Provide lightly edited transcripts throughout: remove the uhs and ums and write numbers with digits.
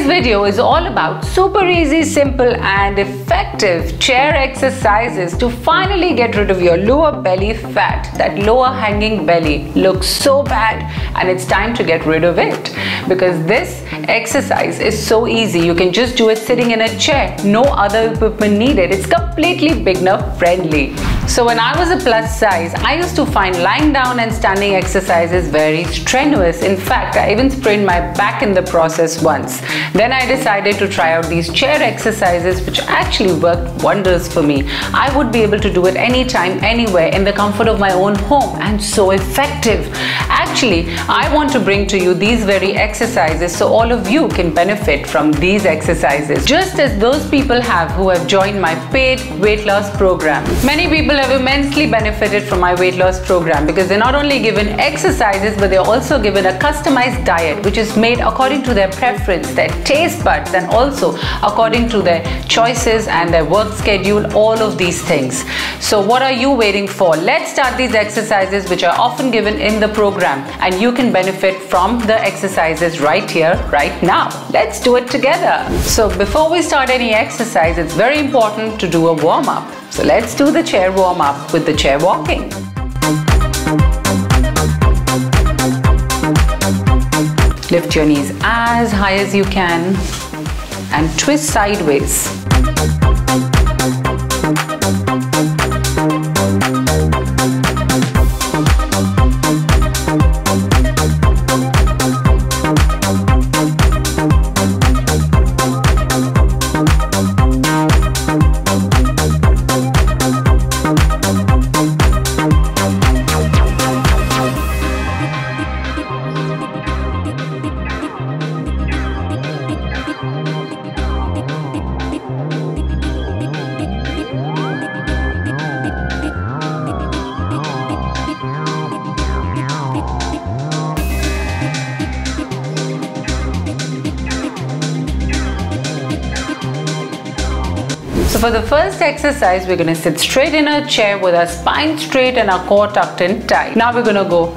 Today's video is all about super easy, simple and effective chair exercises to finally get rid of your lower belly fat. That lower hanging belly looks so bad and it's time to get rid of it, because this exercise is so easy. You can just do it sitting in a chair. No other equipment needed. It's completely beginner friendly. So when I was a plus size, I used to find lying down and standing exercises very strenuous. In fact, I even sprained my back in the process once. Then I decided to try out these chair exercises, which actually worked wonders for me. I would be able to do it anytime, anywhere, in the comfort of my own home, and so effective. Actually, I want to bring to you these very exercises so all of you can benefit from these exercises, just as those people have who have joined my paid weight loss program. Many people have immensely benefited from my weight loss program because they're not only given exercises, but they're also given a customized diet which is made according to their preference, their taste buds, and also according to their choices and their work schedule, all of these things. So what are you waiting for? Let's start these exercises which are often given in the program, and you can benefit from the exercises right here, right now. Let's do it together. So before we start any exercise, it's very important to do a warm-up. So let's do the chair warm-up with the chair walking. Lift your knees as high as you can and twist sideways. So for the first exercise, we're going to sit straight in our chair with our spine straight and our core tucked in tight. Now we're going to go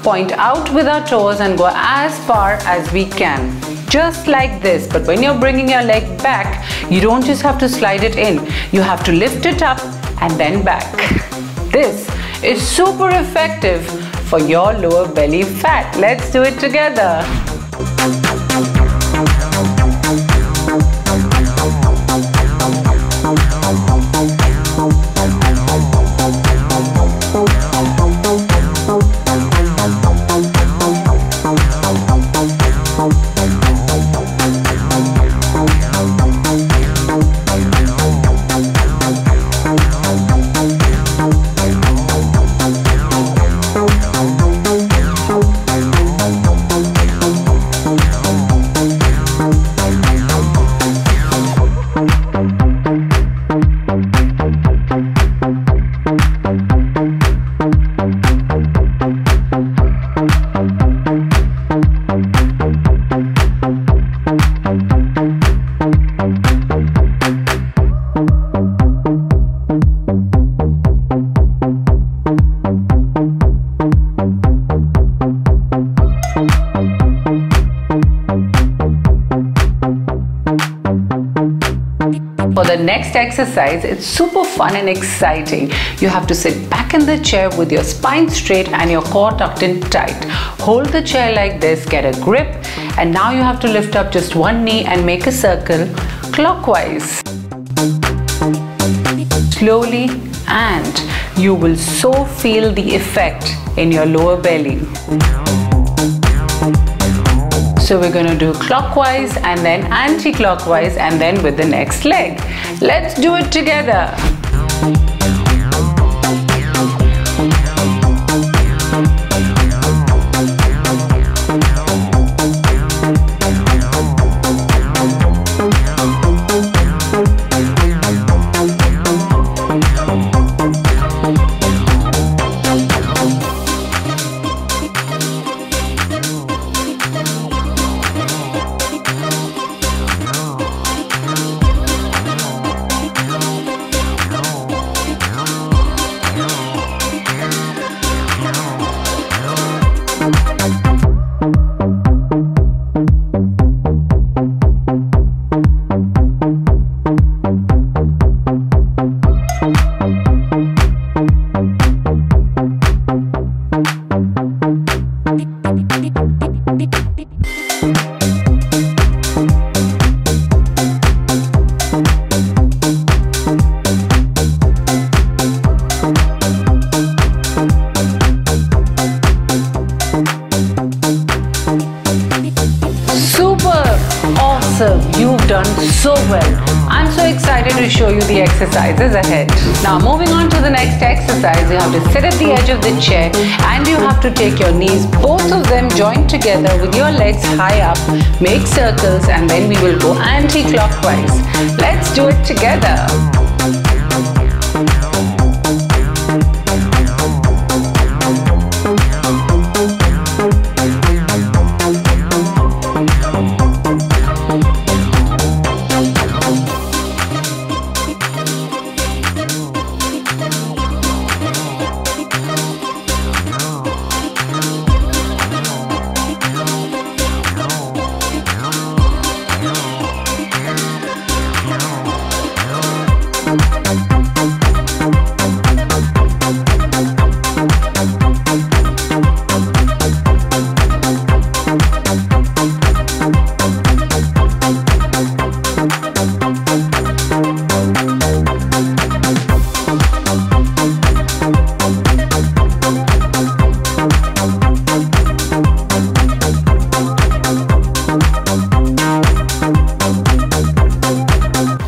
point out with our toes and go as far as we can. Just like this. But when you're bringing your leg back, you don't just have to slide it in. You have to lift it up and then back. This is super effective for your lower belly fat. Let's do it together. For the next exercise, it's super fun and exciting. You have to sit back in the chair with your spine straight and your core tucked in tight. Hold the chair like this, get a grip, and now you have to lift up just one knee and make a circle clockwise. Slowly, and you will so feel the effect in your lower belly. So we're going to do clockwise and then anti-clockwise and then with the next leg. Let's do it together. Awesome! You've done so well. I'm so excited to show you the exercises ahead. Now moving on to the next exercise, you have to sit at the edge of the chair and you have to take your knees, both of them joined together with your legs high up, make circles, and then we will go anti-clockwise. Let's do it together.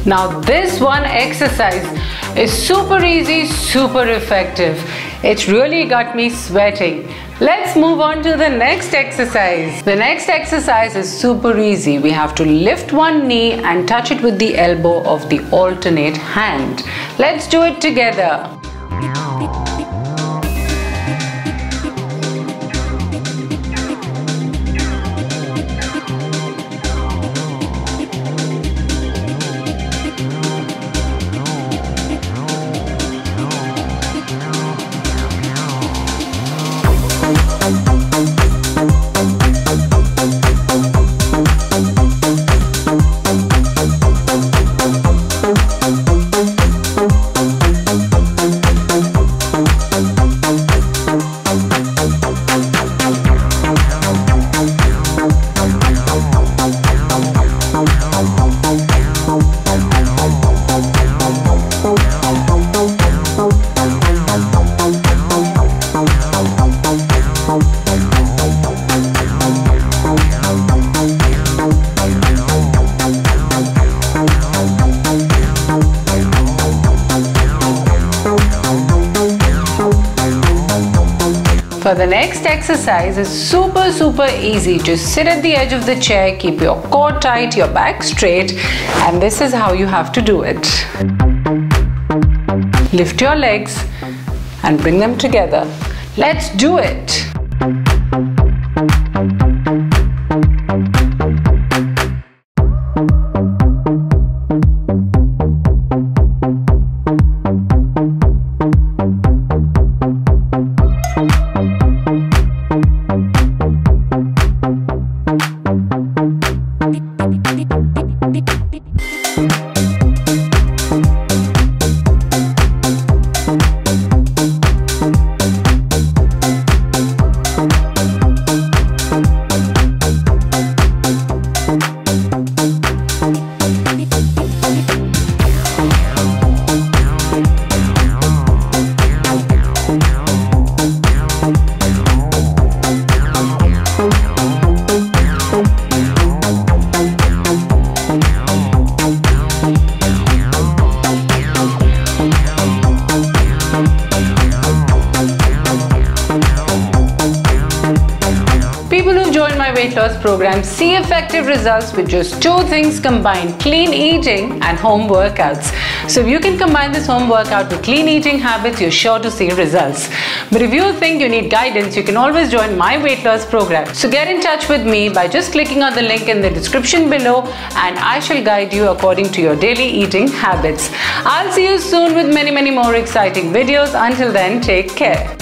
Now this one exercise is super easy, super effective. It really got me sweating. Let's move on to the next exercise. The next exercise is super easy. We have to lift one knee and touch it with the elbow of the alternate hand. Let's do it together. For the next exercise is super easy. Just sit at the edge of the chair, keep your core tight, your back straight, and this is how you have to do it. Lift your legs and bring them together. Let's do it. Weight loss program see effective results with just two things combined: clean eating and home workouts. So if you can combine this home workout with clean eating habits, you're sure to see results. But if you think you need guidance, you can always join my weight loss program. So get in touch with me by just clicking on the link in the description below, and I shall guide you according to your daily eating habits. I'll see you soon with many more exciting videos. Until then, take care.